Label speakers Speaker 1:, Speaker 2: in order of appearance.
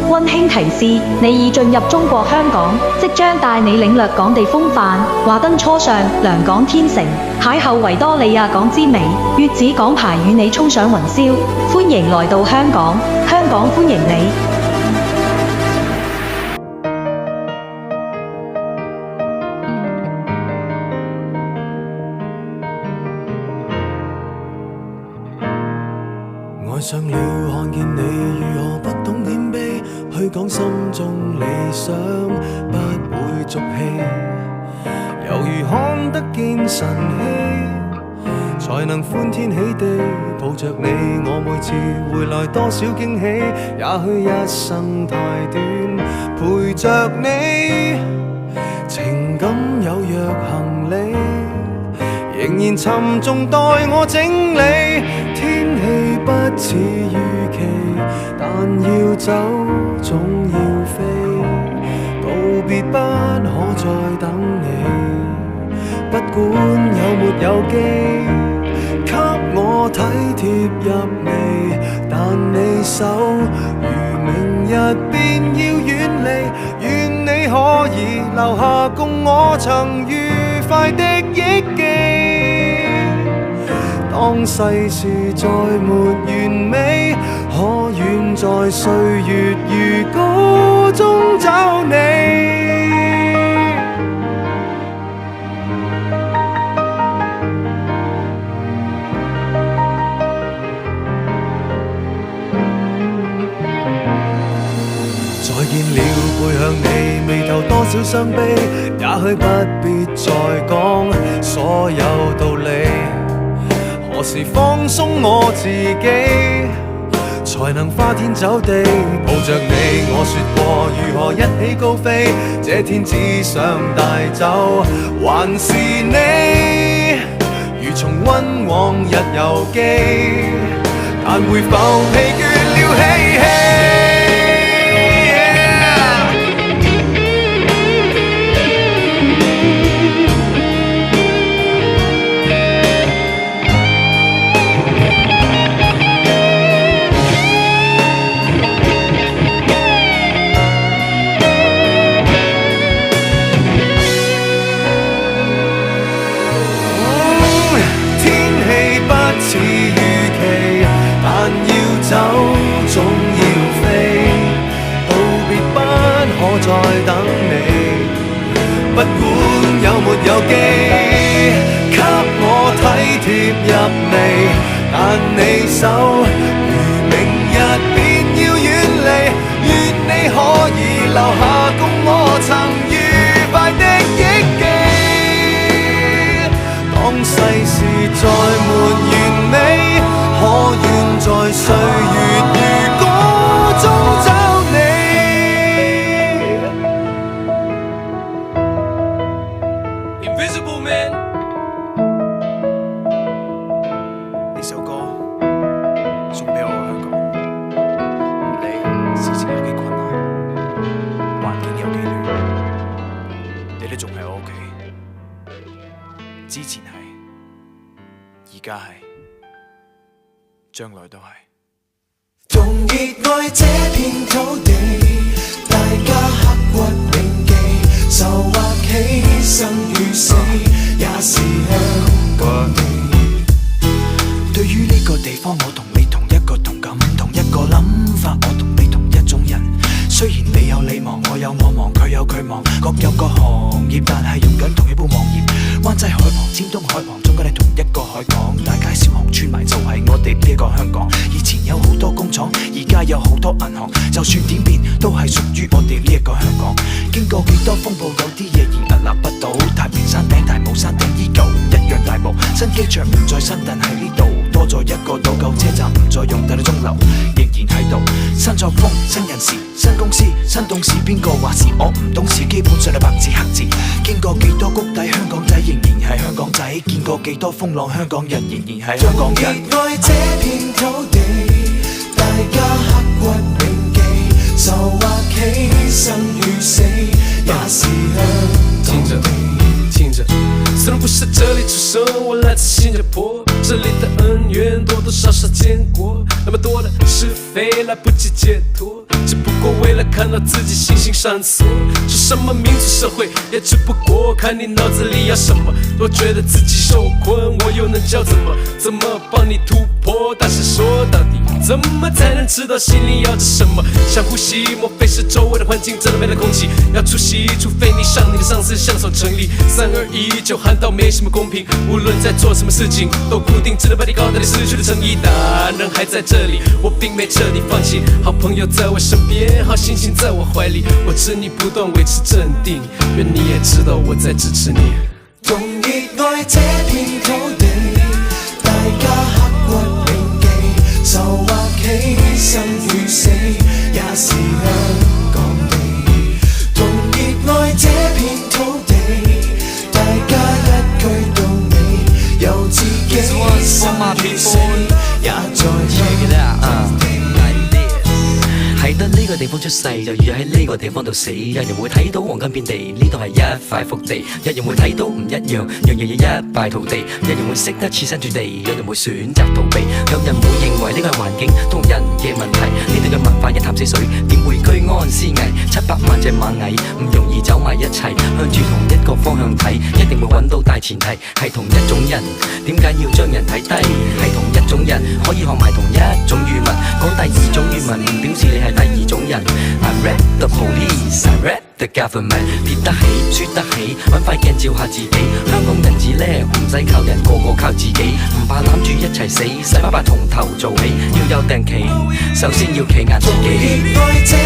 Speaker 1: 溫馨提示：你已進入中國香港，即將帶你領略港地風範。華燈初上，良港天成，邂逅維多利亞港之美，粵子港牌與你衝上雲霄。歡迎來到香港，香港歡迎你。
Speaker 2: 愛上了看見你如何不懂謙卑，去講心中理想，不會俗氣，猶如看得見晨曦，才能歡天喜地抱着你。我每次回來多少驚喜，也許一生太短，陪着你，情感有若行李，仍然沉重待我整理。天氣不似預期，但要走總要飛，道別不可再等你，不管有沒有機，給我體貼入微，但你手如明日便要遠離，願你可以留下共我曾愉快的憶記。當世事再沒完美，可願在歲月如歌中找你。再見了，背向你，眉頭多少傷悲，也許不必再講所有道理。何時放鬆我自己，才能花天酒地抱着你？我說過如何一起高飛，這天只想帶走還是你，如重溫往日遊記，但會否疲倦了嬉戲？似預期，但要走總要飛，道別不可再等你，不管有沒有機，給我體貼入微，但你手如明日便要遠離，願你可以留下共我曾愉快的憶記。當世事再沒完美，可願在歲月如歌中找你。Invisible Man 呢首歌送俾我香港，唔理事情有幾困難，環境有幾亂，你都仲係我屋企。之前係，而家係，將來都係。
Speaker 3: 同熱愛這片土地，大家刻骨銘記，就或犧牲與死，也是香港地。對於呢個地方，我同你同一個同感，同一個諗法，我同你同一種人。雖然你有你忙，我有我忙，佢有佢忙，各有各行業，但係用緊同一本網頁。灣仔海旁、尖東海旁，中間係同一個海港，大街小巷村埋就係我哋呢一個香港。以前有好多工廠，而家有好多銀行，就算點變都係屬於我哋呢一個香港。經過幾多風暴，有啲嘢仍屹立不倒。太平山頂、大帽山頂依舊一樣大霧，新機場唔再新，但喺呢度多咗一個島，舊車站唔再用，但係鐘樓仍然喺度。新作風、新人事、新公司、新董事，邊個話事我唔懂事，基本上係白紙黑字。經過幾多谷底，香港仔仍然係香港仔，見過幾多風浪，香港人仍然係香港人。熱愛這片土地，大家刻骨銘記，就或犧牲與死，也是香港地。
Speaker 4: 聽着，雖然不是這裡出生，我來自新加坡，這裡的恩怨多多少少見過，那麼多的是非來不及解脫，只不過為了了看到自己形形上色。说什么民主社会，也只不过看你脑子里要什么。若觉得自己受困，我又能教怎么帮你突破？但是说到底，怎么才能知道心里要着什么？想呼吸，莫非是周围的环境真的没了空气？要出席，除非你上你的上司向上成立。321就喊到没什么公平，无论在做什么事情都固定，只能把你搞到你失去了诚意。大人还在这里，我并没彻底放弃。好朋友在我身邊，好心情在我懷裡，我知你不斷維持鎮定，願你也知道我在支持你。
Speaker 3: 同熱愛這片土地，大家刻骨銘記，就或犧牲與死，也是香港地。同熱愛這片土地，大家一句到尾，由自己生與死，也在香港地。
Speaker 5: 喺得呢個地方出世，就要喺呢個地方度死。有人會睇到黃金遍地，呢度係一塊福地；有人會睇到唔一樣，樣樣嘢一敗塗地。有人會識得設身處地，有人會選擇逃避。有人會認為呢個係環境同人嘅問題。呢度嘅文化一潭死水，點會居安思危？700萬隻螞蟻唔容易走埋一齊，向住同一個方向睇，一定會揾到大前提係同一種人。點解要將人睇低？係同一種人可以學埋同一種語文，講第二種語文唔表示你係第二種人。I rap the police, I rap the government。 跌得起，輸得起，揾塊鏡照下自己。香港人至叻，唔使靠人，個個靠自己。唔怕攬住一齊死，洗白白從頭做起。要有定期，首先要企硬自己。
Speaker 3: 同熱愛這